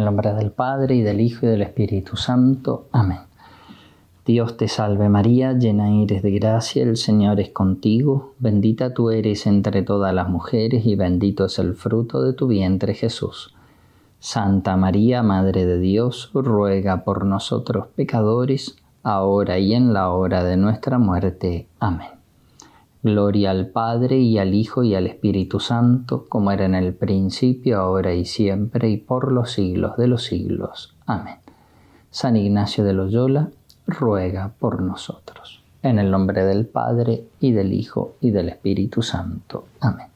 nombre del Padre, y del Hijo, y del Espíritu Santo. Amén. Dios te salve María, llena eres de gracia, el Señor es contigo. Bendita tú eres entre todas las mujeres, y bendito es el fruto de tu vientre, Jesús. Santa María, Madre de Dios, ruega por nosotros pecadores, ahora y en la hora de nuestra muerte. Amén. Gloria al Padre, y al Hijo, y al Espíritu Santo, como era en el principio, ahora y siempre, y por los siglos de los siglos. Amén. San Ignacio de Loyola, ruega por nosotros. En el nombre del Padre, y del Hijo, y del Espíritu Santo. Amén.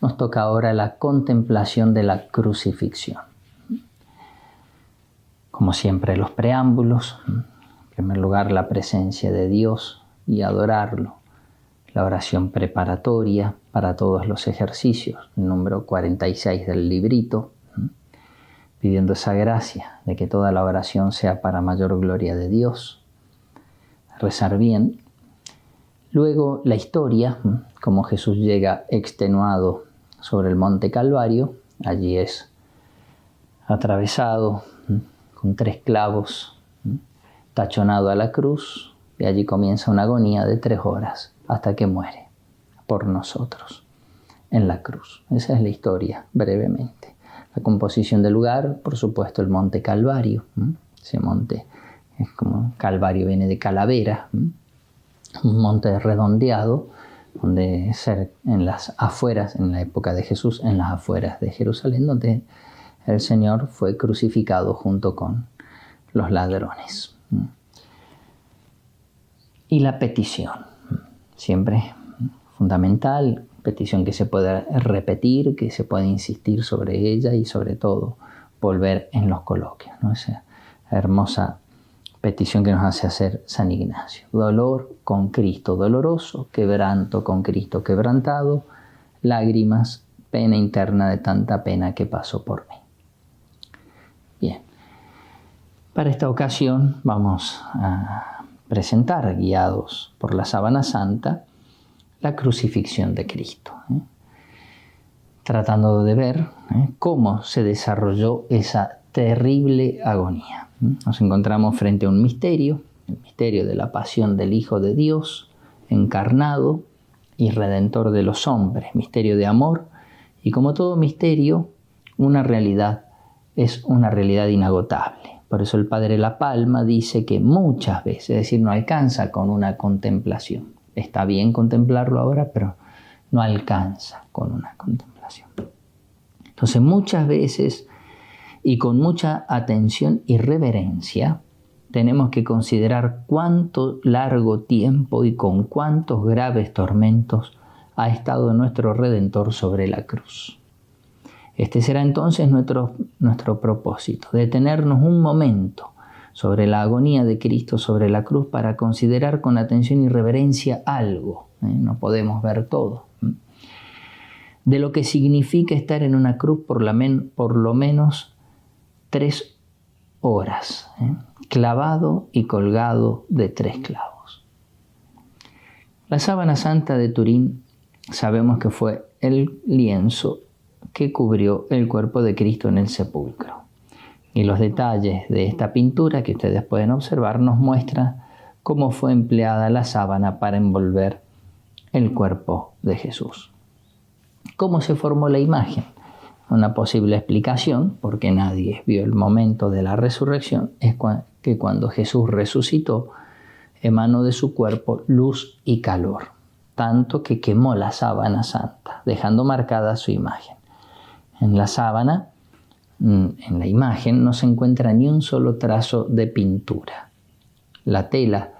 Nos toca ahora la contemplación de la crucifixión. Como siempre, los preámbulos. En primer lugar, la presencia de Dios y adorarlo. La oración preparatoria para todos los ejercicios, el número 46 del librito, pidiendo esa gracia de que toda la oración sea para mayor gloria de Dios. Rezar bien. Luego la historia, como Jesús llega extenuado sobre el monte Calvario. Allí es atravesado con 3 clavos, tachonado a la cruz, y allí comienza una agonía de 3 horas hasta que muere por nosotros en la cruz. Esa es la historia, brevemente. La composición del lugar, por supuesto, el monte Calvario. Ese monte es como Calvario, viene de calavera, un monte redondeado, donde en las afueras, en la época de Jesús, en las afueras de Jerusalén, donde el Señor fue crucificado junto con los ladrones. Y la petición, siempre fundamental, petición que se puede repetir, que se puede insistir sobre ella y sobre todo volver en los coloquios, ¿no? Esa hermosa petición que nos hace hacer San Ignacio. Dolor con Cristo doloroso, quebranto con Cristo quebrantado, lágrimas, pena interna de tanta pena que pasó por mí. Bien, para esta ocasión vamos a presentar, guiados por la sábana santa, la crucifixión de Cristo, tratando de ver cómo se desarrolló esa terrible agonía. Nos encontramos frente a un misterio, el misterio de la pasión del Hijo de Dios, encarnado y redentor de los hombres, misterio de amor, y como todo misterio, una realidad es una realidad inagotable. Por eso el Padre La Palma dice que muchas veces, es decir, no alcanza con una contemplación. Está bien contemplarlo ahora, pero no alcanza con una contemplación. Entonces, muchas veces y con mucha atención y reverencia, tenemos que considerar cuánto largo tiempo y con cuántos graves tormentos ha estado nuestro Redentor sobre la cruz. Este será entonces nuestro propósito, detenernos un momento sobre la agonía de Cristo sobre la cruz para considerar con atención y reverencia algo. No podemos ver todo. De lo que significa estar en una cruz por lo menos 3 horas, clavado y colgado de 3 clavos. La sábana santa de Turín sabemos que fue el lienzo que cubrió el cuerpo de Cristo en el sepulcro. Y los detalles de esta pintura que ustedes pueden observar nos muestran cómo fue empleada la sábana para envolver el cuerpo de Jesús. ¿Cómo se formó la imagen? Una posible explicación, porque nadie vio el momento de la resurrección, es que cuando Jesús resucitó, emanó de su cuerpo luz y calor, tanto que quemó la sábana santa, dejando marcada su imagen. En la sábana, en la imagen, no se encuentra ni un solo trazo de pintura. La tela,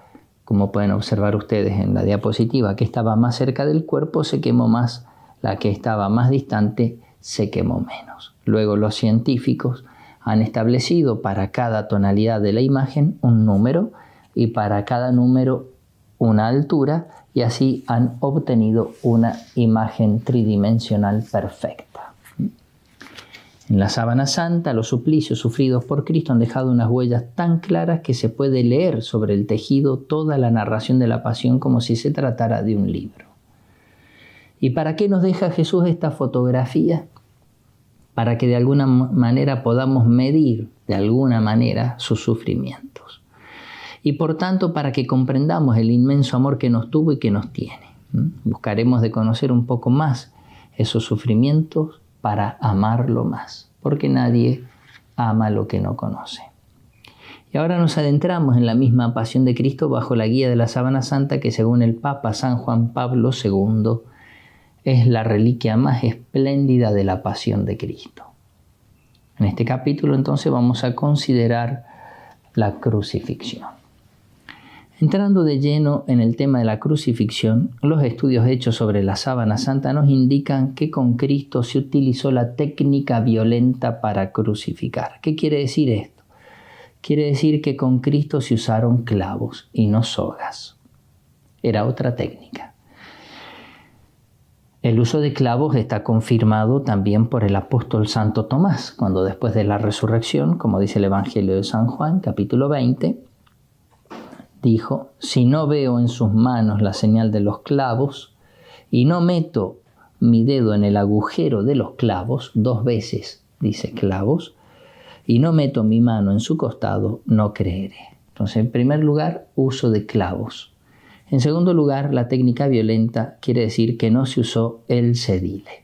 como pueden observar ustedes en la diapositiva, que estaba más cerca del cuerpo se quemó más, la que estaba más distante se quemó menos. Luego los científicos han establecido para cada tonalidad de la imagen un número y para cada número una altura, y así han obtenido una imagen tridimensional perfecta. En la sábana santa, los suplicios sufridos por Cristo han dejado unas huellas tan claras que se puede leer sobre el tejido toda la narración de la pasión como si se tratara de un libro. ¿Y para qué nos deja Jesús esta fotografía? para que de alguna manera podamos medir de alguna manera sus sufrimientos. Y por tanto, para que comprendamos el inmenso amor que nos tuvo y que nos tiene. Buscaremos de conocer un poco más esos sufrimientos para amarlo más, porque nadie ama lo que no conoce. Y ahora nos adentramos en la misma pasión de Cristo bajo la guía de la Sábana Santa, que según el Papa San Juan Pablo II es la reliquia más espléndida de la pasión de Cristo. En este capítulo entonces vamos a considerar la crucifixión. Entrando de lleno en el tema de la crucifixión, los estudios hechos sobre la Sábana Santa nos indican que con Cristo se utilizó la técnica violenta para crucificar. ¿Qué quiere decir esto? Quiere decir que con Cristo se usaron clavos y no sogas. Era otra técnica. El uso de clavos está confirmado también por el apóstol Santo Tomás, cuando después de la resurrección, como dice el Evangelio de San Juan, capítulo 20, dijo: si no veo en sus manos la señal de los clavos y no meto mi dedo en el agujero de los clavos, 2 veces dice clavos, y no meto mi mano en su costado, no creeré. Entonces, en primer lugar, uso de clavos. En segundo lugar, la técnica violenta quiere decir que no se usó el cedile.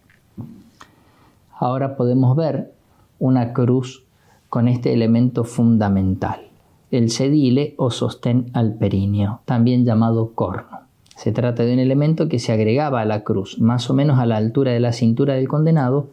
Ahora podemos ver una cruz con este elemento fundamental, el cedile o sostén alperíneo, también llamado corno. Se trata de un elemento que se agregaba a la cruz, más o menos a la altura de la cintura del condenado,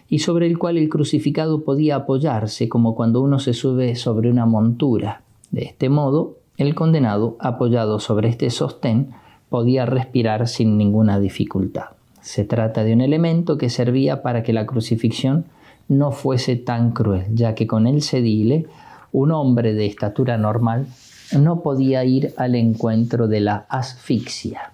y sobre el cual el crucificado podía apoyarse, como cuando uno se sube sobre una montura. De este modo, el condenado, apoyado sobre este sostén, podía respirar sin ninguna dificultad. Se trata de un elemento que servía para que la crucifixión no fuese tan cruel, ya que con el cedile, un hombre de estatura normal no podía ir al encuentro de la asfixia,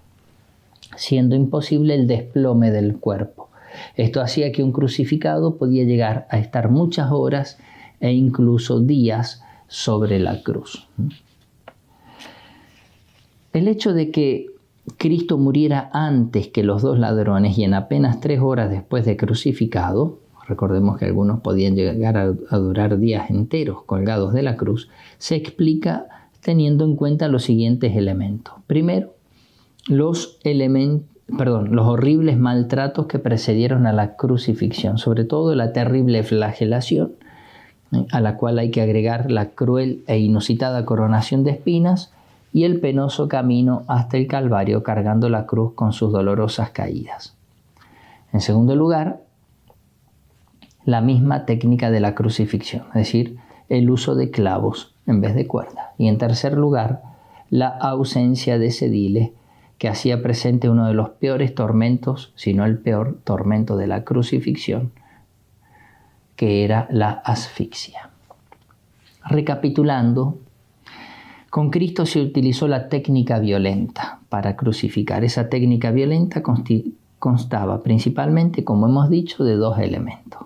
siendo imposible el desplome del cuerpo. Esto hacía que un crucificado podía llegar a estar muchas horas e incluso días sobre la cruz. El hecho de que Cristo muriera antes que los 2 ladrones y en apenas 3 horas después de crucificado, recordemos que algunos podían llegar a durar días enteros colgados de la cruz, se explica teniendo en cuenta los siguientes elementos. Primero, los horribles maltratos que precedieron a la crucifixión, sobre todo la terrible flagelación, a la cual hay que agregar la cruel e inusitada coronación de espinas y el penoso camino hasta el Calvario cargando la cruz con sus dolorosas caídas. En segundo lugar, la misma técnica de la crucifixión, es decir, el uso de clavos en vez de cuerda. Y en tercer lugar, la ausencia de cedile, que hacía presente uno de los peores tormentos, si no el peor tormento de la crucifixión, que era la asfixia. Recapitulando, con Cristo se utilizó la técnica violenta para crucificar. Esa técnica violenta constaba principalmente, como hemos dicho, de 2 elementos.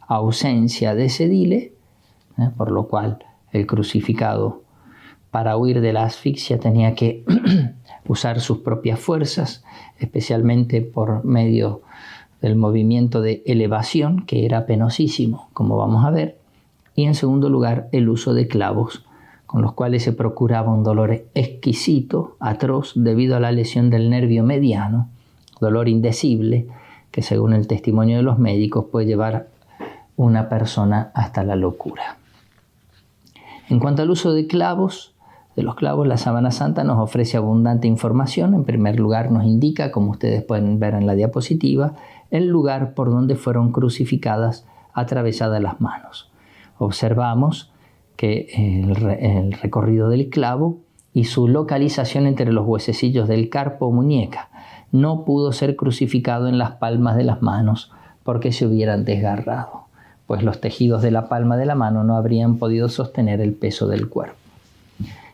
Ausencia de cedile, por lo cual el crucificado, para huir de la asfixia, tenía que usar sus propias fuerzas, especialmente por medio del movimiento de elevación, que era penosísimo, como vamos a ver. Y en segundo lugar, el uso de clavos, con los cuales se procuraba un dolor exquisito, atroz, debido a la lesión del nervio mediano, dolor indecible, que según el testimonio de los médicos puede llevar una persona hasta la locura. En cuanto al uso de los clavos, la Sábana Santa nos ofrece abundante información. En primer lugar, nos indica, como ustedes pueden ver en la diapositiva, el lugar por donde fueron crucificadas, atravesadas las manos. Observamos que el recorrido del clavo y su localización entre los huesecillos del carpo o muñeca. No pudo ser crucificado en las palmas de las manos porque se hubieran desgarrado, pues los tejidos de la palma de la mano no habrían podido sostener el peso del cuerpo.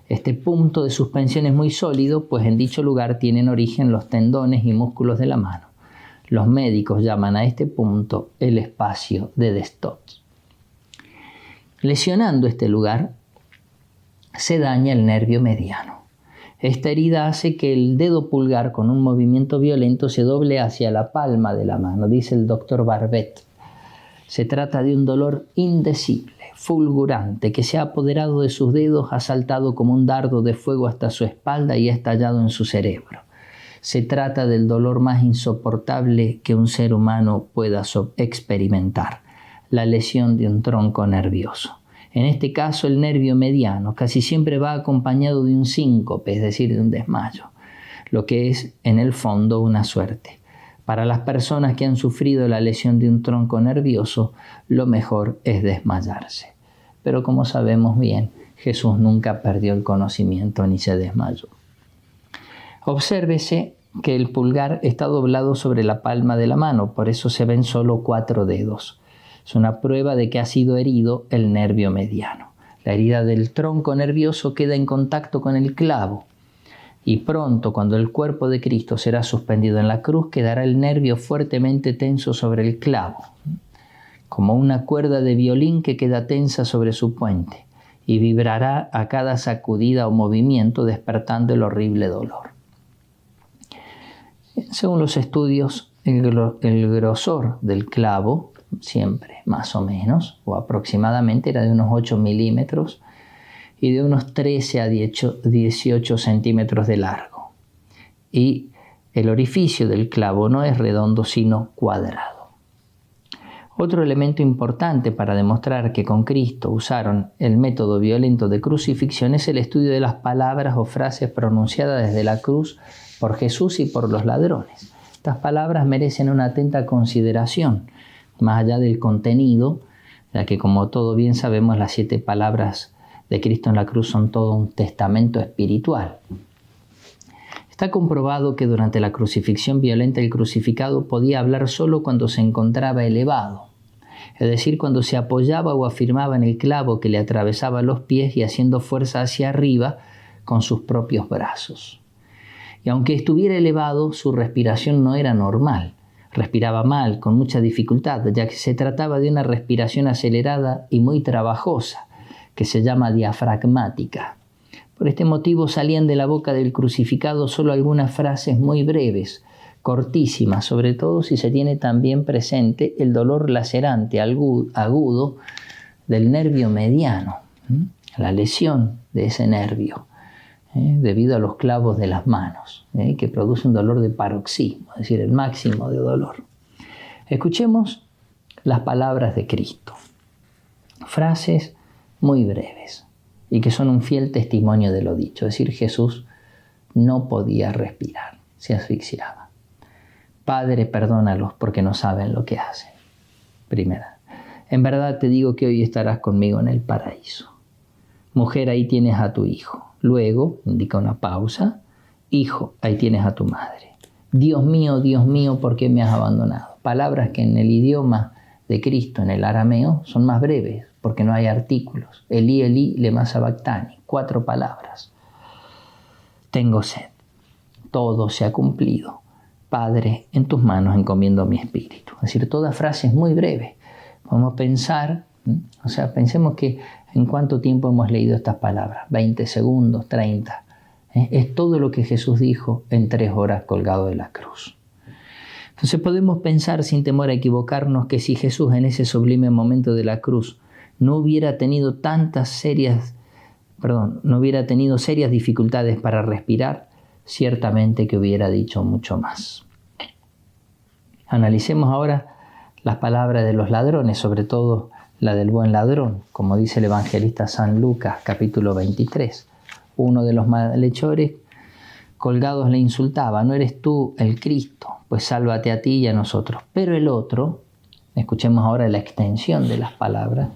Este punto de suspensión es muy sólido, pues en dicho lugar tienen origen los tendones y músculos de la mano. Los médicos llaman a este punto el espacio de Destots. Lesionando este lugar, se daña el nervio mediano. Esta herida hace que el dedo pulgar con un movimiento violento se doble hacia la palma de la mano, dice el doctor Barbet. Se trata de un dolor indecible, fulgurante, que se ha apoderado de sus dedos, ha saltado como un dardo de fuego hasta su espalda y ha estallado en su cerebro. Se trata del dolor más insoportable que un ser humano pueda experimentar, la lesión de un tronco nervioso. En este caso, el nervio mediano casi siempre va acompañado de un síncope, es decir, de un desmayo, lo que es, en el fondo, una suerte. Para las personas que han sufrido la lesión de un tronco nervioso, lo mejor es desmayarse. Pero como sabemos bien, Jesús nunca perdió el conocimiento ni se desmayó. Obsérvese que el pulgar está doblado sobre la palma de la mano, por eso se ven solo 4 dedos. Es una prueba de que ha sido herido el nervio mediano. La herida del tronco nervioso queda en contacto con el clavo. Y pronto, cuando el cuerpo de Cristo será suspendido en la cruz, quedará el nervio fuertemente tenso sobre el clavo, como una cuerda de violín que queda tensa sobre su puente, y vibrará a cada sacudida o movimiento, despertando el horrible dolor. Según los estudios, el grosor del clavo, siempre más o menos, o aproximadamente, era de unos 8 milímetros, y de unos 13 a 18 centímetros de largo. Y el orificio del clavo no es redondo, sino cuadrado. Otro elemento importante para demostrar que con Cristo usaron el método violento de crucifixión es el estudio de las palabras o frases pronunciadas desde la cruz por Jesús y por los ladrones. Estas palabras merecen una atenta consideración, más allá del contenido, ya que, como todo bien sabemos, las 7 palabras de Cristo en la cruz son todo un testamento espiritual. Está comprobado que durante la crucifixión violenta el crucificado podía hablar solo cuando se encontraba elevado, es decir, cuando se apoyaba o afirmaba en el clavo que le atravesaba los pies y haciendo fuerza hacia arriba con sus propios brazos. Y aunque estuviera elevado, su respiración no era normal. Respiraba mal, con mucha dificultad, ya que se trataba de una respiración acelerada y muy trabajosa, que se llama diafragmática. Por este motivo salían de la boca del crucificado solo algunas frases muy breves, cortísimas, sobre todo si se tiene también presente el dolor lacerante agudo del nervio mediano, la lesión de ese nervio, debido a los clavos de las manos, que produce un dolor de paroxismo, es decir, el máximo de dolor. Escuchemos las palabras de Cristo, frases muy breves y que son un fiel testimonio de lo dicho. Es decir, Jesús no podía respirar, se asfixiaba. Padre, perdónalos porque no saben lo que hacen. Primera, en verdad te digo que hoy estarás conmigo en el paraíso. Mujer, ahí tienes a tu hijo. Luego, indica una pausa, hijo, ahí tienes a tu madre. Dios mío, ¿por qué me has abandonado? Palabras que en el idioma de Cristo, en el arameo, son más breves, porque no hay artículos. Elí, Elí, lema sabactani. 4 palabras. Tengo sed. Todo se ha cumplido. Padre, en tus manos encomiendo mi espíritu. Es decir, todas frases muy breves. Podemos pensar, pensemos que en cuánto tiempo hemos leído estas palabras. 20 segundos, 30. Es todo lo que Jesús dijo en 3 horas colgado de la cruz. Entonces podemos pensar sin temor a equivocarnos que si Jesús en ese sublime momento de la cruz no hubiera tenido serias dificultades para respirar, ciertamente que hubiera dicho mucho más. Analicemos ahora las palabras de los ladrones, sobre todo la del buen ladrón, como dice el evangelista San Lucas, capítulo 23. Uno de los malhechores colgados le insultaba: ¿no eres tú el Cristo? Pues sálvate a ti y a nosotros. Pero el otro, escuchemos ahora la extensión de las palabras,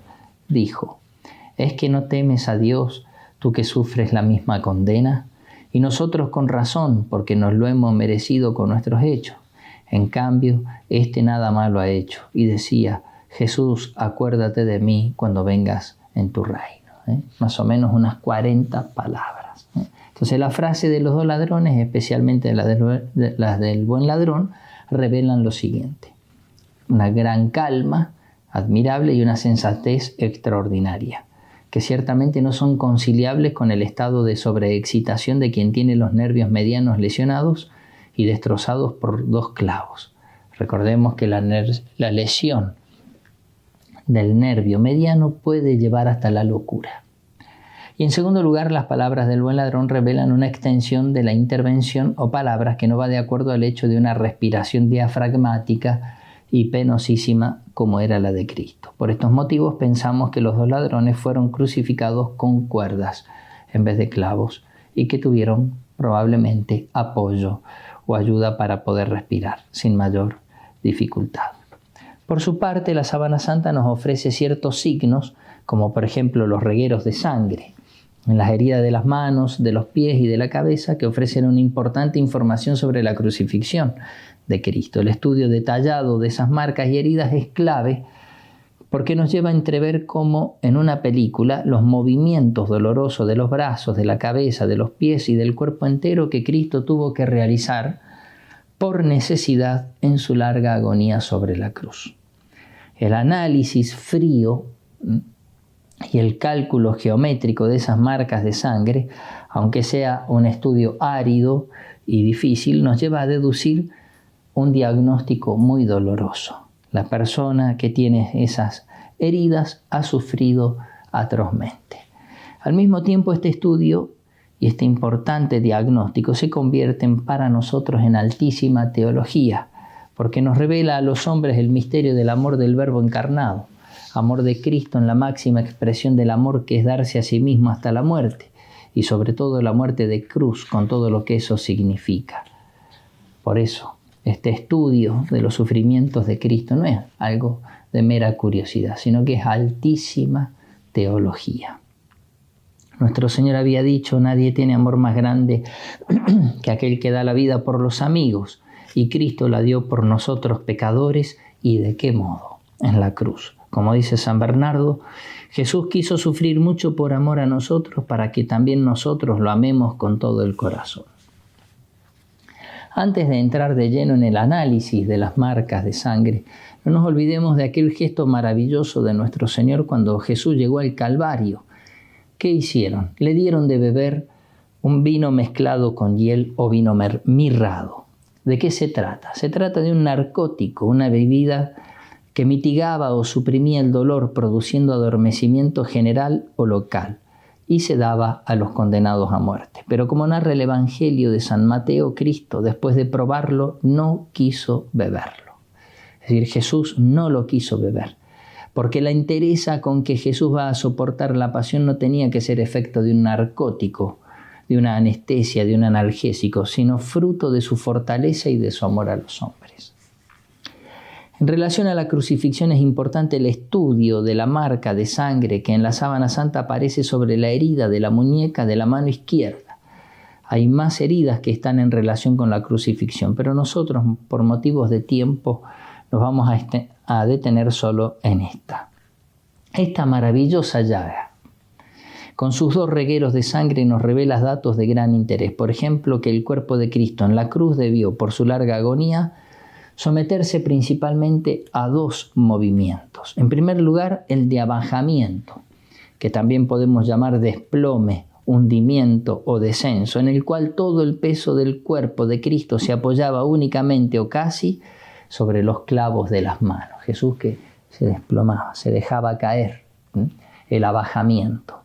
dijo: ¿es que no temes a Dios, tú que sufres la misma condena? Y nosotros con razón, porque nos lo hemos merecido con nuestros hechos. En cambio, este nada malo ha hecho. Y decía: Jesús, acuérdate de mí cuando vengas en tu reino. Más o menos unas 40 palabras. Entonces la frase de los 2 ladrones, especialmente las del buen ladrón, revelan lo siguiente: una gran calma admirable y una sensatez extraordinaria, que ciertamente no son conciliables con el estado de sobreexcitación de quien tiene los nervios medianos lesionados y destrozados por 2 clavos. Recordemos que la lesión del nervio mediano puede llevar hasta la locura. Y en segundo lugar, las palabras del buen ladrón revelan una extensión de la intervención o palabras que no va de acuerdo al hecho de una respiración diafragmática y penosísima como era la de Cristo. Por estos motivos pensamos que los dos ladrones fueron crucificados con cuerdas en vez de clavos y que tuvieron probablemente apoyo o ayuda para poder respirar sin mayor dificultad. Por su parte, la Sábana Santa nos ofrece ciertos signos, como por ejemplo los regueros de sangre en las heridas de las manos, de los pies y de la cabeza, que ofrecen una importante información sobre la crucifixión de Cristo. El estudio detallado de esas marcas y heridas es clave porque nos lleva a entrever cómo en una película los movimientos dolorosos de los brazos, de la cabeza, de los pies y del cuerpo entero que Cristo tuvo que realizar por necesidad en su larga agonía sobre la cruz. El análisis frío y el cálculo geométrico de esas marcas de sangre, aunque sea un estudio árido y difícil, nos lleva a deducir un diagnóstico muy doloroso. La persona que tiene esas heridas ha sufrido atrozmente. Al mismo tiempo, este estudio y este importante diagnóstico se convierten para nosotros en altísima teología, porque nos revela a los hombres el misterio del amor del Verbo encarnado, amor de Cristo en la máxima expresión del amor, que es darse a sí mismo hasta la muerte, y sobre todo la muerte de cruz con todo lo que eso significa. Por eso, este estudio de los sufrimientos de Cristo no es algo de mera curiosidad, sino que es altísima teología. Nuestro Señor había dicho: nadie tiene amor más grande que aquel que da la vida por los amigos, y Cristo la dio por nosotros pecadores. ¿Y de qué modo? En la cruz. Como dice San Bernardo, Jesús quiso sufrir mucho por amor a nosotros para que también nosotros lo amemos con todo el corazón. Antes de entrar de lleno en el análisis de las marcas de sangre, no nos olvidemos de aquel gesto maravilloso de nuestro Señor cuando Jesús llegó al Calvario. ¿Qué hicieron? Le dieron de beber un vino mezclado con hiel o vino mirrado. ¿De qué se trata? Se trata de un narcótico, una bebida que mitigaba o suprimía el dolor, produciendo adormecimiento general o local, y se daba a los condenados a muerte. Pero como narra el Evangelio de San Mateo, Cristo, después de probarlo, no quiso beberlo. Es decir, Jesús no lo quiso beber, porque la entereza con que Jesús va a soportar la pasión no tenía que ser efecto de un narcótico, de una anestesia, de un analgésico, sino fruto de su fortaleza y de su amor a los hombres. En relación a la crucifixión es importante el estudio de la marca de sangre que en la Sábana Santa aparece sobre la herida de la muñeca de la mano izquierda. Hay más heridas que están en relación con la crucifixión, pero nosotros, por motivos de tiempo, nos vamos a detener solo en esta. Esta maravillosa llaga, con sus dos regueros de sangre, nos revela datos de gran interés. Por ejemplo, que el cuerpo de Cristo en la cruz debió, por su larga agonía, someterse principalmente a dos movimientos. En primer lugar, el de abajamiento, que también podemos llamar desplome, hundimiento o descenso, en el cual todo el peso del cuerpo de Cristo se apoyaba únicamente o casi sobre los clavos de las manos. Jesús que se desplomaba, se dejaba caer, el abajamiento.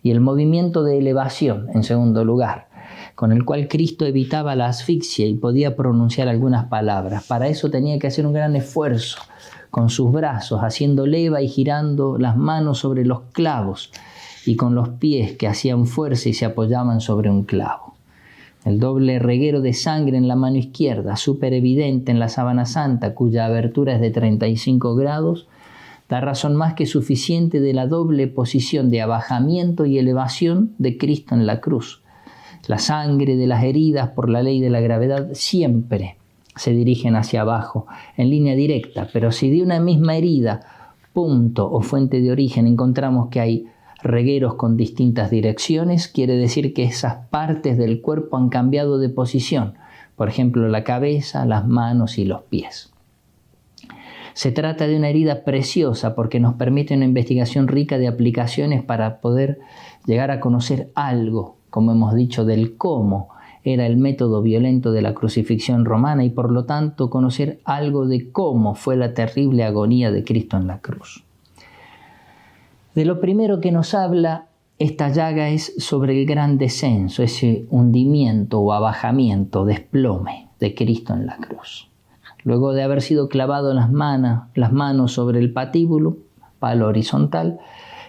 Y el movimiento de elevación, en segundo lugar, con el cual Cristo evitaba la asfixia y podía pronunciar algunas palabras. Para eso tenía que hacer un gran esfuerzo con sus brazos, haciendo leva y girando las manos sobre los clavos, y con los pies que hacían fuerza y se apoyaban sobre un clavo. El doble reguero de sangre en la mano izquierda, súper evidente en la Sábana Santa, cuya abertura es de 35 grados, da razón más que suficiente de la doble posición de abajamiento y elevación de Cristo en la cruz. La sangre de las heridas, por la ley de la gravedad, siempre se dirigen hacia abajo, en línea directa, pero si de una misma herida, punto o fuente de origen, encontramos que hay regueros con distintas direcciones, quiere decir que esas partes del cuerpo han cambiado de posición, por ejemplo, la cabeza, las manos y los pies. Se trata de una herida preciosa porque nos permite una investigación rica de aplicaciones para poder llegar a conocer algo, como hemos dicho, del cómo era el método violento de la crucifixión romana y por lo tanto conocer algo de cómo fue la terrible agonía de Cristo en la cruz. De lo primero que nos habla esta llaga es sobre el gran descenso, ese hundimiento o abajamiento, desplome de Cristo en la cruz. Luego de haber sido clavado las manos sobre el patíbulo, palo horizontal,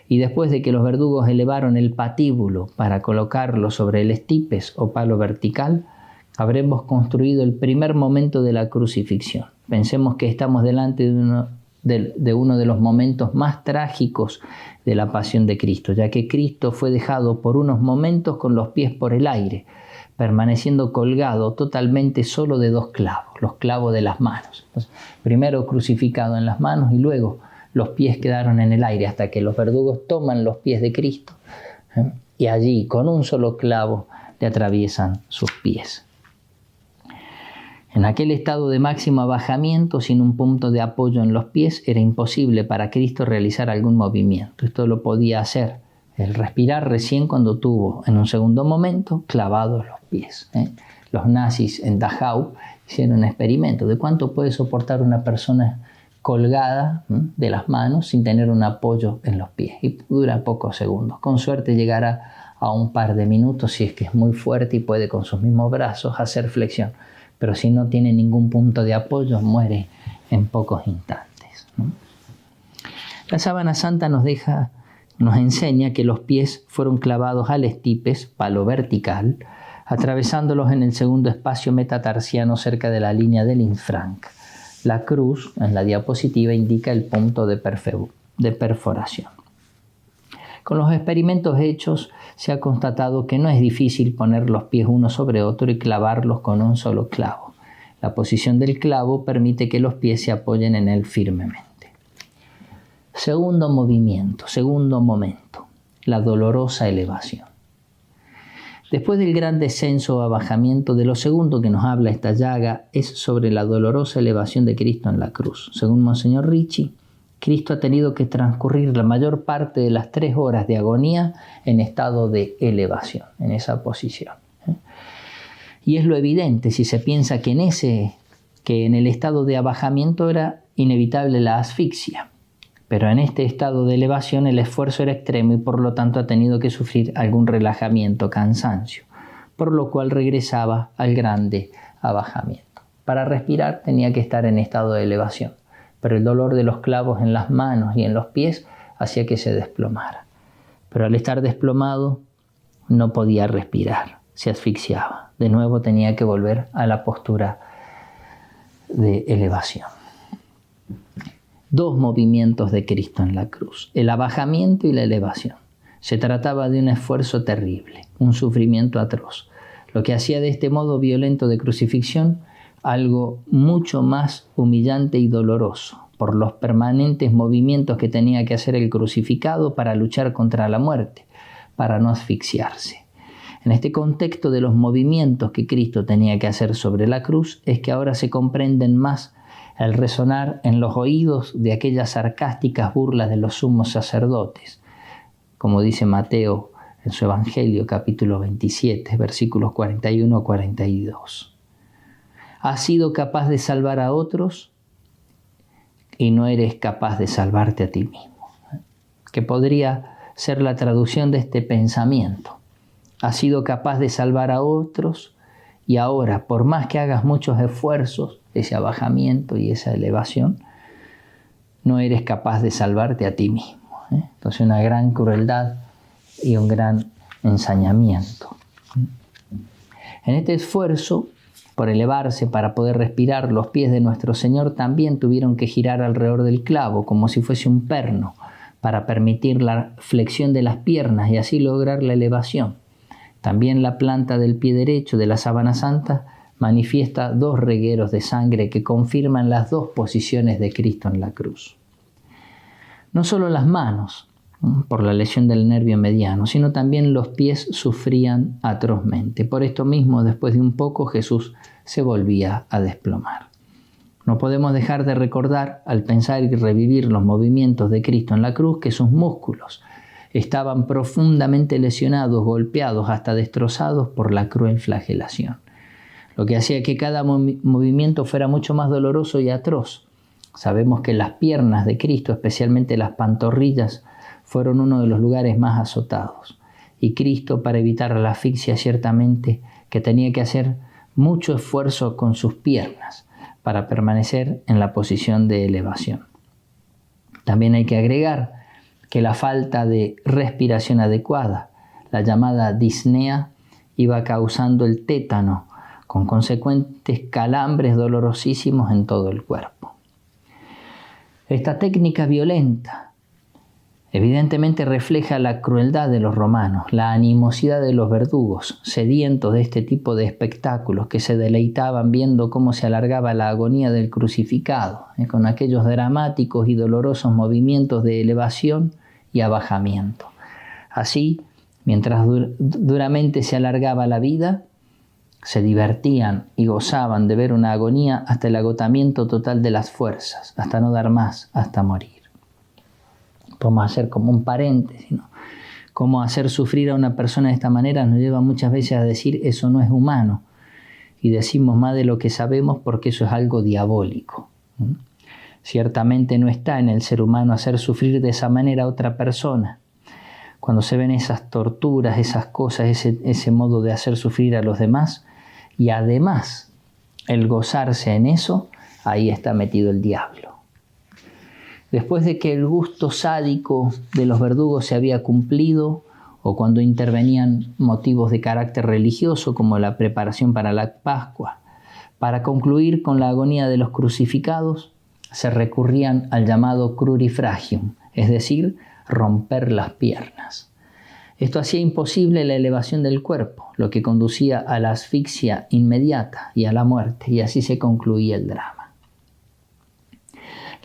y después de que los verdugos elevaron el patíbulo para colocarlo sobre el estipes o palo vertical, habremos construido el primer momento de la crucifixión. Pensemos que estamos delante de uno de los momentos más trágicos de la pasión de Cristo, ya que Cristo fue dejado por unos momentos con los pies por el aire, permaneciendo colgado totalmente solo de 2 clavos, los clavos de las manos. Entonces, primero crucificado en las manos y luego los pies quedaron en el aire hasta que los verdugos toman los pies de Cristo y allí con un solo clavo le atraviesan sus pies. En aquel estado de máximo abajamiento, sin un punto de apoyo en los pies, era imposible para Cristo realizar algún movimiento. Esto lo podía hacer el respirar recién cuando tuvo, en un segundo momento, clavados los pies. Los nazis en Dachau hicieron un experimento de cuánto puede soportar una persona colgada de las manos sin tener un apoyo en los pies. Y dura pocos segundos. Con suerte llegará a un par de minutos si es que es muy fuerte y puede con sus mismos brazos hacer flexión. Pero si no tiene ningún punto de apoyo, muere en pocos instantes. La sábana santa nos enseña que los pies fueron clavados al estipes, palo vertical, atravesándolos en el segundo espacio metatarsiano cerca de la línea del infranc. La cruz, en la diapositiva, indica el punto de perforación. Con los experimentos hechos se ha constatado que no es difícil poner los pies uno sobre otro y clavarlos con un solo clavo. La posición del clavo permite que los pies se apoyen en él firmemente. Segundo momento, la dolorosa elevación. Después del gran descenso o abajamiento, de lo segundo que nos habla esta llaga es sobre la dolorosa elevación de Cristo en la cruz. Según Monseñor Ricci, Cristo ha tenido que transcurrir la mayor parte de las 3 horas de agonía en estado de elevación, en esa posición. Y es lo evidente si se piensa que en el estado de abajamiento era inevitable la asfixia. Pero en este estado de elevación el esfuerzo era extremo y por lo tanto ha tenido que sufrir algún relajamiento, cansancio, por lo cual regresaba al grande abajamiento. Para respirar tenía que estar en estado de elevación, pero el dolor de los clavos en las manos y en los pies hacía que se desplomara. Pero al estar desplomado no podía respirar, se asfixiaba. De nuevo tenía que volver a la postura de elevación. 2 movimientos de Cristo en la cruz, el abajamiento y la elevación. Se trataba de un esfuerzo terrible, un sufrimiento atroz, lo que hacía de este modo violento de crucifixión algo mucho más humillante y doloroso, por los permanentes movimientos que tenía que hacer el crucificado para luchar contra la muerte, para no asfixiarse. En este contexto de los movimientos que Cristo tenía que hacer sobre la cruz, es que ahora se comprenden más el resonar en los oídos de aquellas sarcásticas burlas de los sumos sacerdotes, como dice Mateo en su Evangelio, capítulo 27, versículos 41-42. Has sido capaz de salvar a otros y no eres capaz de salvarte a ti mismo. Que podría ser la traducción de este pensamiento. Has sido capaz de salvar a otros y ahora, por más que hagas muchos esfuerzos, ese abajamiento y esa elevación, no eres capaz de salvarte a ti mismo. Entonces una gran crueldad y un gran ensañamiento. En este esfuerzo por elevarse para poder respirar, los pies de nuestro Señor también tuvieron que girar alrededor del clavo como si fuese un perno para permitir la flexión de las piernas y así lograr la elevación. También la planta del pie derecho de la sábana santa manifiesta 2 regueros de sangre que confirman las 2 posiciones de Cristo en la cruz. No solo las manos, por la lesión del nervio mediano, sino también los pies sufrían atrozmente. Por esto mismo, después de un poco, Jesús se volvía a desplomar. No podemos dejar de recordar, al pensar y revivir los movimientos de Cristo en la cruz, que sus músculos estaban profundamente lesionados, golpeados, hasta destrozados por la cruel flagelación, lo que hacía que cada movimiento fuera mucho más doloroso y atroz. Sabemos que las piernas de Cristo, especialmente las pantorrillas, fueron uno de los lugares más azotados. Y Cristo, para evitar la asfixia, ciertamente que tenía que hacer mucho esfuerzo con sus piernas para permanecer en la posición de elevación. También hay que agregar que la falta de respiración adecuada, la llamada disnea, iba causando el tétano, con consecuentes calambres dolorosísimos en todo el cuerpo. Esta técnica violenta evidentemente refleja la crueldad de los romanos, la animosidad de los verdugos, sedientos de este tipo de espectáculos, que se deleitaban viendo cómo se alargaba la agonía del crucificado, con aquellos dramáticos y dolorosos movimientos de elevación y abajamiento. Así, mientras duramente se alargaba la vida, se divertían y gozaban de ver una agonía hasta el agotamiento total de las fuerzas, hasta no dar más, hasta morir. Podemos hacer como un paréntesis, ¿no? Cómo hacer sufrir a una persona de esta manera nos lleva muchas veces a decir eso no es humano. Y decimos más de lo que sabemos porque eso es algo diabólico. Ciertamente no está en el ser humano hacer sufrir de esa manera a otra persona. Cuando se ven esas torturas, esas cosas, ese modo de hacer sufrir a los demás, y además el gozarse en eso, ahí está metido el diablo. Después de que el gusto sádico de los verdugos se había cumplido, o cuando intervenían motivos de carácter religioso como la preparación para la Pascua, para concluir con la agonía de los crucificados, se recurrían al llamado crurifragium, es decir, romper las piernas. Esto hacía imposible la elevación del cuerpo, lo que conducía a la asfixia inmediata y a la muerte, y así se concluía el drama.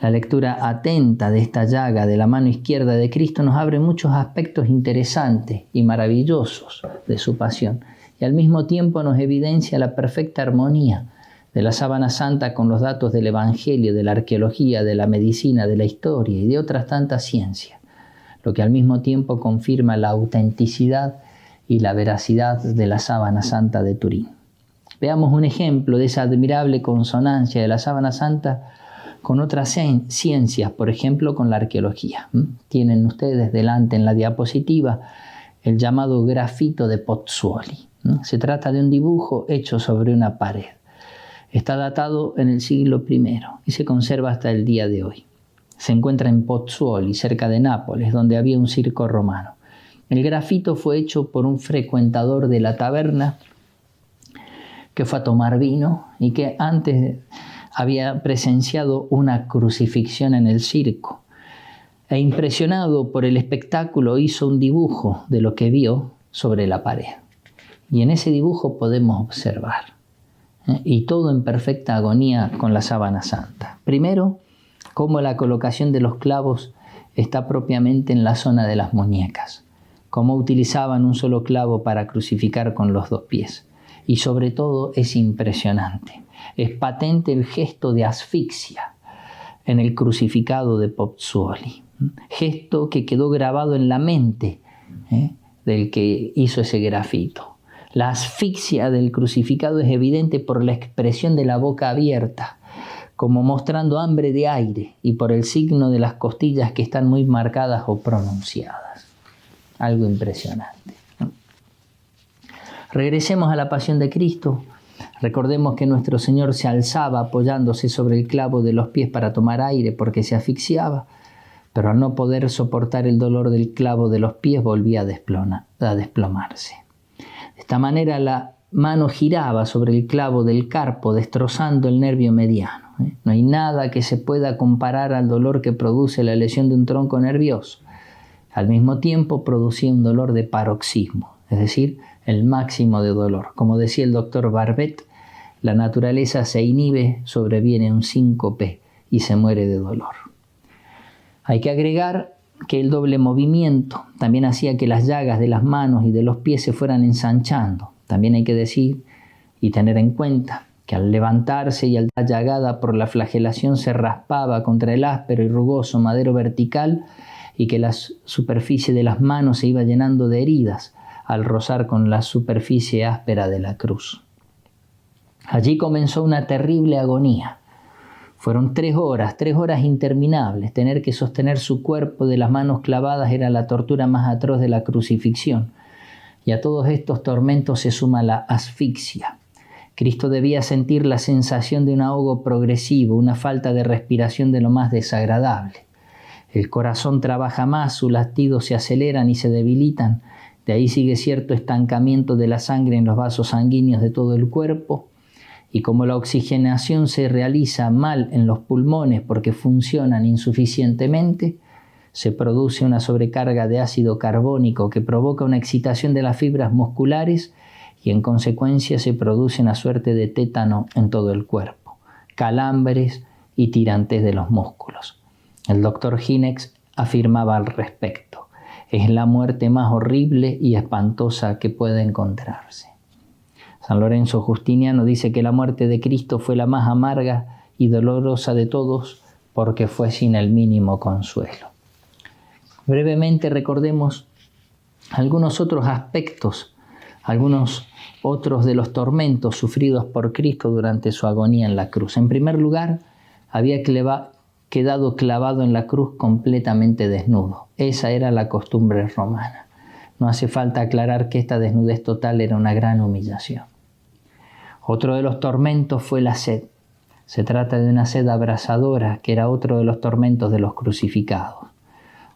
La lectura atenta de esta llaga de la mano izquierda de Cristo nos abre muchos aspectos interesantes y maravillosos de su pasión, y al mismo tiempo nos evidencia la perfecta armonía de la sábana santa con los datos del Evangelio, de la arqueología, de la medicina, de la historia y de otras tantas ciencias, lo que al mismo tiempo confirma la autenticidad y la veracidad de la sábana santa de Turín. Veamos un ejemplo de esa admirable consonancia de la sábana santa con otras ciencias, por ejemplo con la arqueología. Tienen ustedes delante en la diapositiva el llamado grafito de Pozzuoli. Se trata de un dibujo hecho sobre una pared. Está datado en el siglo I y se conserva hasta el día de hoy. Se encuentra en Pozzuoli, cerca de Nápoles, donde había un circo romano. El grafito fue hecho por un frecuentador de la taberna que fue a tomar vino y que antes había presenciado una crucifixión en el circo. E impresionado por el espectáculo hizo un dibujo de lo que vio sobre la pared. Y en ese dibujo podemos observar, y todo en perfecta agonía con la sábana santa. Primero, cómo la colocación de los clavos está propiamente en la zona de las muñecas, cómo utilizaban un solo clavo para crucificar con los dos pies. Y sobre todo es impresionante. Es patente el gesto de asfixia en el crucificado de Pozzuoli. Gesto que quedó grabado en la mente del que hizo ese grafito. La asfixia del crucificado es evidente por la expresión de la boca abierta, como mostrando hambre de aire, y por el signo de las costillas que están muy marcadas o pronunciadas. Algo impresionante. Regresemos a la pasión de Cristo. Recordemos que nuestro Señor se alzaba apoyándose sobre el clavo de los pies para tomar aire porque se asfixiaba, pero al no poder soportar el dolor del clavo de los pies volvía a desplomarse. De esta manera la mano giraba sobre el clavo del carpo, destrozando el nervio mediano. No hay nada que se pueda comparar al dolor que produce la lesión de un tronco nervioso. Al mismo tiempo producía un dolor de paroxismo, es decir, el máximo de dolor. Como decía el doctor Barbet, la naturaleza se inhibe, sobreviene un síncope y se muere de dolor. Hay que agregar que el doble movimiento también hacía que las llagas de las manos y de los pies se fueran ensanchando. También hay que decir y tener en cuenta que al levantarse y al dar llagada por la flagelación se raspaba contra el áspero y rugoso madero vertical, y que la superficie de las manos se iba llenando de heridas al rozar con la superficie áspera de la cruz. Allí comenzó una terrible agonía. Fueron 3 horas interminables. Tener que sostener su cuerpo de las manos clavadas era la tortura más atroz de la crucifixión. Y a todos estos tormentos se suma la asfixia. Cristo debía sentir la sensación de un ahogo progresivo, una falta de respiración de lo más desagradable. El corazón trabaja más, sus latidos se aceleran y se debilitan. De ahí sigue cierto estancamiento de la sangre en los vasos sanguíneos de todo el cuerpo. Y como la oxigenación se realiza mal en los pulmones porque funcionan insuficientemente, se produce una sobrecarga de ácido carbónico que provoca una excitación de las fibras musculares y en consecuencia se produce una suerte de tétano en todo el cuerpo, calambres y tirantes de los músculos. El doctor Hinex afirmaba al respecto: es la muerte más horrible y espantosa que puede encontrarse. San Lorenzo Justiniano dice que la muerte de Cristo fue la más amarga y dolorosa de todos porque fue sin el mínimo consuelo. Brevemente recordemos algunos otros aspectos, algunos otros de los tormentos sufridos por Cristo durante su agonía en la cruz. En primer lugar, había quedado clavado en la cruz completamente desnudo. Esa era la costumbre romana. No hace falta aclarar que esta desnudez total era una gran humillación. Otro de los tormentos fue la sed. Se trata de una sed abrasadora, que era otro de los tormentos de los crucificados.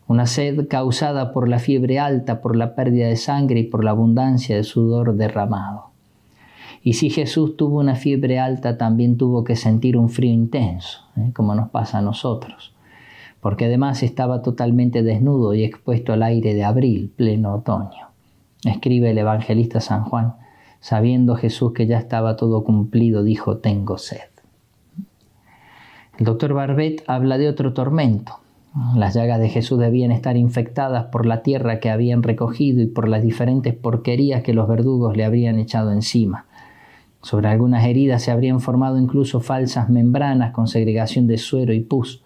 Una sed causada por la fiebre alta, por la pérdida de sangre y por la abundancia de sudor derramado. Y si Jesús tuvo una fiebre alta, también tuvo que sentir un frío intenso, como nos pasa a nosotros, porque además estaba totalmente desnudo y expuesto al aire de abril, pleno otoño. Escribe el evangelista San Juan: sabiendo Jesús que ya estaba todo cumplido, dijo: tengo sed. El doctor Barbet habla de otro tormento. Las llagas de Jesús debían estar infectadas por la tierra que habían recogido y por las diferentes porquerías que los verdugos le habrían echado encima. Sobre algunas heridas se habrían formado incluso falsas membranas con segregación de suero y pus.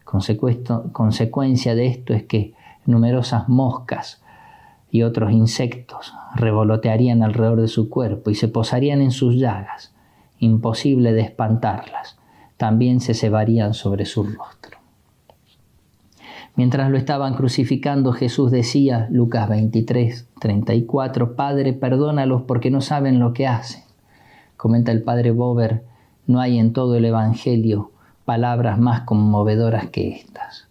Consecuencia de esto es que numerosas moscas y otros insectos revolotearían alrededor de su cuerpo y se posarían en sus llagas, imposible de espantarlas. También se cebarían sobre su rostro. Mientras lo estaban crucificando, Jesús decía, Lucas 23:34, Padre, perdónalos porque no saben lo que hacen. Comenta el padre Bover, no hay en todo el Evangelio palabras más conmovedoras que estas.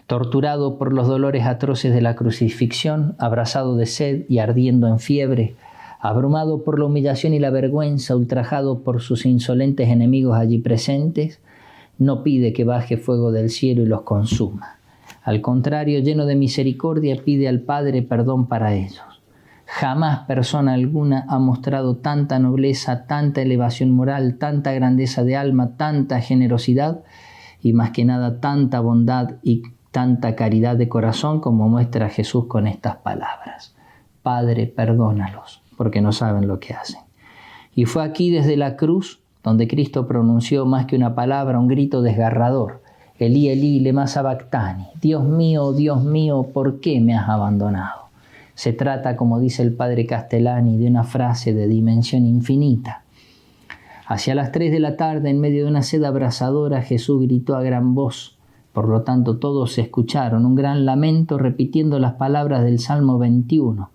Torturado por los dolores atroces de la crucifixión, abrasado de sed y ardiendo en fiebre, abrumado por la humillación y la vergüenza, ultrajado por sus insolentes enemigos allí presentes, no pide que baje fuego del cielo y los consuma. Al contrario, lleno de misericordia, pide al Padre perdón para ellos. Jamás persona alguna ha mostrado tanta nobleza, tanta elevación moral, tanta grandeza de alma, tanta generosidad y más que nada tanta bondad y tanta caridad de corazón como muestra Jesús con estas palabras. Padre, perdónalos, porque no saben lo que hacen. Y fue aquí desde la cruz donde Cristo pronunció más que una palabra, un grito desgarrador. Elí, Elí, lema sabactani. Dios mío, ¿por qué me has abandonado? Se trata, como dice el padre Castellani, de una frase de dimensión infinita. Hacia las 3 de la tarde, en medio de una sed abrasadora, Jesús gritó a gran voz. Por lo tanto, todos escucharon un gran lamento repitiendo las palabras del Salmo 21,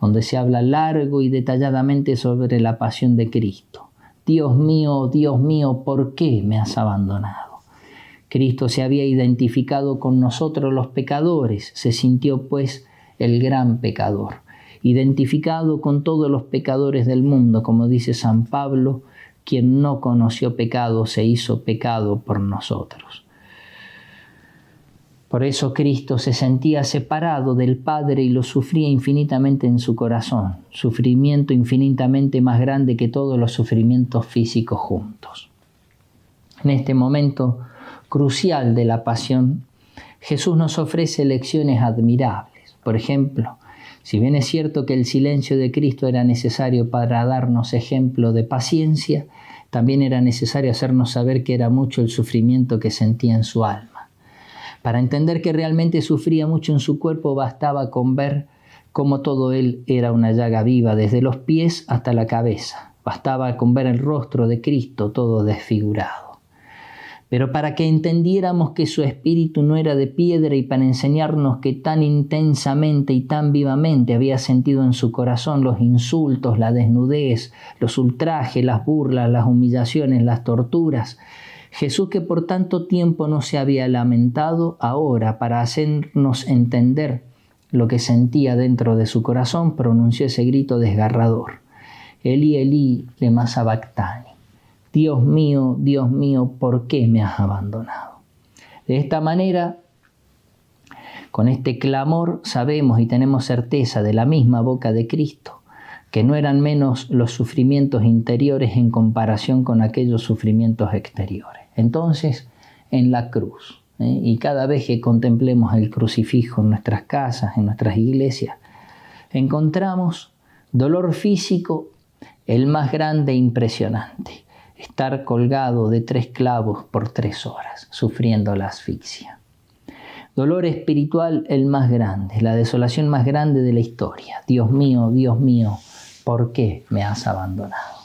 donde se habla largo y detalladamente sobre la pasión de Cristo. Dios mío, ¿por qué me has abandonado? Cristo se había identificado con nosotros los pecadores, se sintió pues el gran pecador, identificado con todos los pecadores del mundo, como dice San Pablo, quien no conoció pecado se hizo pecado por nosotros. Por eso Cristo se sentía separado del Padre y lo sufría infinitamente en su corazón, sufrimiento infinitamente más grande que todos los sufrimientos físicos juntos. En este momento crucial de la pasión, Jesús nos ofrece lecciones admirables. Por ejemplo, si bien es cierto que el silencio de Cristo era necesario para darnos ejemplo de paciencia, también era necesario hacernos saber que era mucho el sufrimiento que sentía en su alma. Para entender que realmente sufría mucho en su cuerpo, bastaba con ver cómo todo él era una llaga viva, desde los pies hasta la cabeza. Bastaba con ver el rostro de Cristo todo desfigurado. pero para que entendiéramos que su espíritu no era de piedra y para enseñarnos que tan intensamente y tan vivamente había sentido en su corazón los insultos, la desnudez, los ultrajes, las burlas, las humillaciones, las torturas. Jesús, que por tanto tiempo no se había lamentado, ahora, para hacernos entender lo que sentía dentro de su corazón, pronunció ese grito desgarrador: Elí, Elí, lema sabactani. Dios mío, ¿por qué me has abandonado? De esta manera, con este clamor, sabemos y tenemos certeza de la misma boca de Cristo, que no eran menos los sufrimientos interiores en comparación con aquellos sufrimientos exteriores. Entonces, en la cruz, y cada vez que contemplemos el crucifijo en nuestras casas, en nuestras iglesias, encontramos dolor físico, el más grande e impresionante: estar colgado de 3 clavos por 3 horas, sufriendo la asfixia. Dolor espiritual el más grande, la desolación más grande de la historia. Dios mío, ¿por qué me has abandonado?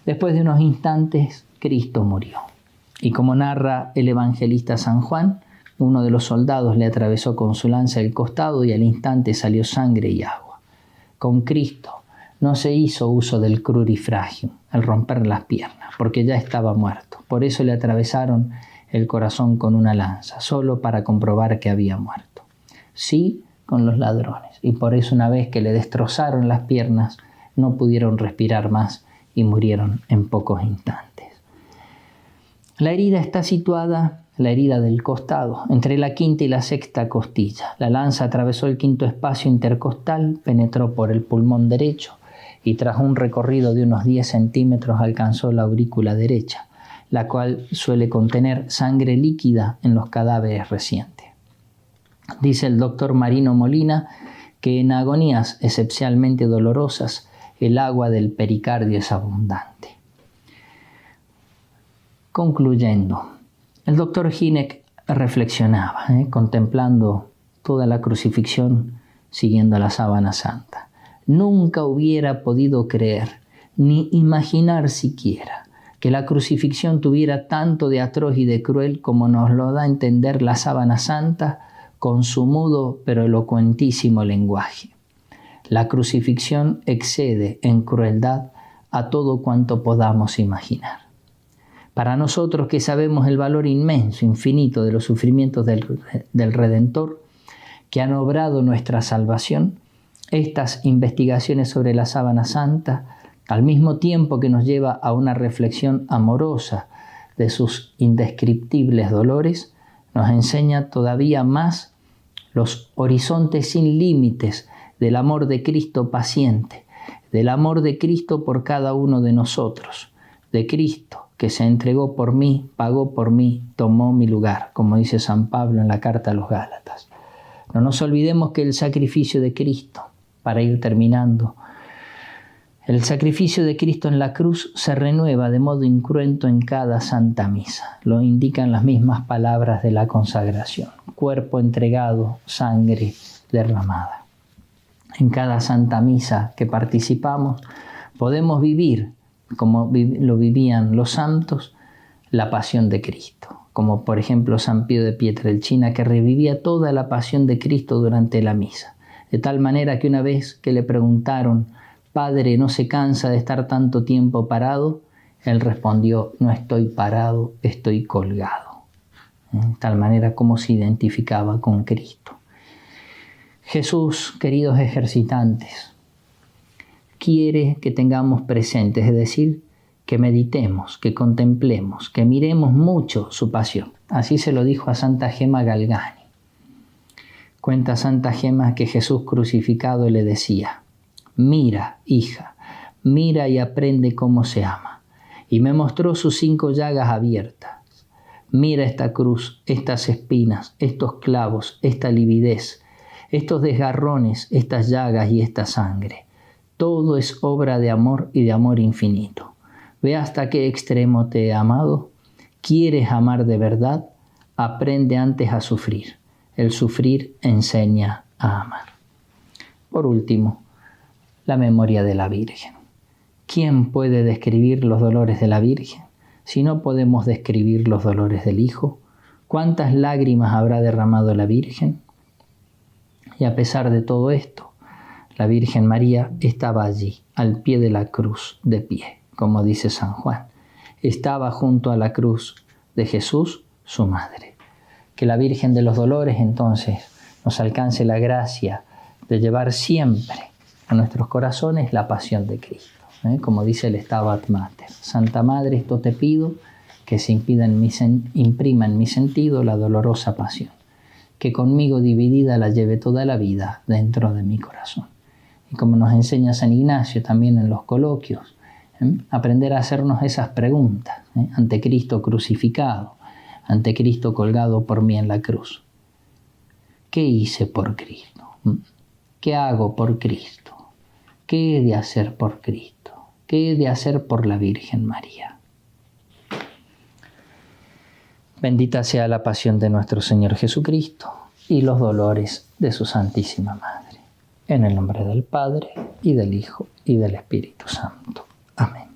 Después de unos instantes, Cristo murió. Y como narra el evangelista San Juan, uno de los soldados le atravesó con su lanza el costado y al instante salió sangre y agua. Con Cristo no se hizo uso del crurifragium, al romper las piernas, porque ya estaba muerto. Por eso le atravesaron el corazón con una lanza, solo para comprobar que había muerto. Sí, con los ladrones. Y por eso, una vez que le destrozaron las piernas, no pudieron respirar más y murieron en pocos instantes. La herida está situada, la herida del costado, entre la 5ª y la 6ª costilla. La lanza atravesó el 5º espacio intercostal, penetró por el pulmón derecho y tras un recorrido de unos 10 centímetros alcanzó la aurícula derecha, la cual suele contener sangre líquida en los cadáveres recientes. Dice el doctor Marino Molina que en agonías excepcionalmente dolorosas el agua del pericardio es abundante. Concluyendo, el doctor Hynek reflexionaba, contemplando toda la crucifixión siguiendo la sábana santa. Nunca hubiera podido creer, ni imaginar siquiera, que la crucifixión tuviera tanto de atroz y de cruel como nos lo da a entender la sábana santa con su mudo pero elocuentísimo lenguaje. La crucifixión excede en crueldad a todo cuanto podamos imaginar. Para nosotros que sabemos el valor inmenso, infinito de los sufrimientos del Redentor, que han obrado nuestra salvación, estas investigaciones sobre la sábana santa, al mismo tiempo que nos lleva a una reflexión amorosa de sus indescriptibles dolores, nos enseña todavía más los horizontes sin límites del amor de Cristo paciente, del amor de Cristo por cada uno de nosotros, de Cristo que se entregó por mí, pagó por mí, tomó mi lugar, como dice San Pablo en la carta a los Gálatas. No nos olvidemos que el sacrificio de Cristo, para ir terminando, el sacrificio de Cristo en la cruz se renueva de modo incruento en cada Santa Misa. Lo indican las mismas palabras de la consagración. Cuerpo entregado, sangre derramada. En cada Santa Misa que participamos podemos vivir, como lo vivían los santos, la pasión de Cristo. Como por ejemplo San Pío de Pietrelcina, que revivía toda la pasión de Cristo durante la misa. De tal manera que una vez que le preguntaron: Padre, ¿no se cansa de estar tanto tiempo parado? Él respondió: no estoy parado, estoy colgado. De tal manera como se identificaba con Cristo. Jesús, queridos ejercitantes, quiere que tengamos presentes, es decir, que meditemos, que contemplemos, que miremos mucho su pasión. Así se lo dijo a Santa Gema Galgani. Cuenta Santa Gema que Jesús crucificado le decía: mira, hija, mira y aprende cómo se ama. Y me mostró sus 5 llagas abiertas. Mira esta cruz, estas espinas, estos clavos, esta lividez, estos desgarrones, estas llagas y esta sangre. Todo es obra de amor y de amor infinito. Ve hasta qué extremo te he amado. ¿Quieres amar de verdad? Aprende antes a sufrir. El sufrir enseña a amar. Por último, la memoria de la Virgen. ¿Quién puede describir los dolores de la Virgen? si no podemos describir los dolores del Hijo? ¿Cuántas lágrimas habrá derramado la Virgen? Y a pesar de todo esto, la Virgen María estaba allí, al pie de la cruz, de pie, como dice San Juan. Estaba junto a la cruz de Jesús, su madre. Que la Virgen de los Dolores entonces nos alcance la gracia de llevar siempre a nuestros corazones la pasión de Cristo. Como dice el Stabat Mater: Santa Madre, esto te pido, que se imprima en mi sentido la dolorosa pasión, que conmigo dividida la lleve toda la vida dentro de mi corazón. Y como nos enseña San Ignacio también en los coloquios, aprender a hacernos esas preguntas ante Cristo crucificado, ante Cristo colgado por mí en la cruz. ¿Qué hice por Cristo? ¿Qué hago por Cristo? ¿Qué he de hacer por Cristo? ¿Qué he de hacer por la Virgen María? Bendita sea la pasión de nuestro Señor Jesucristo y los dolores de su Santísima Madre. En el nombre del Padre, y del Hijo, y del Espíritu Santo. Amén.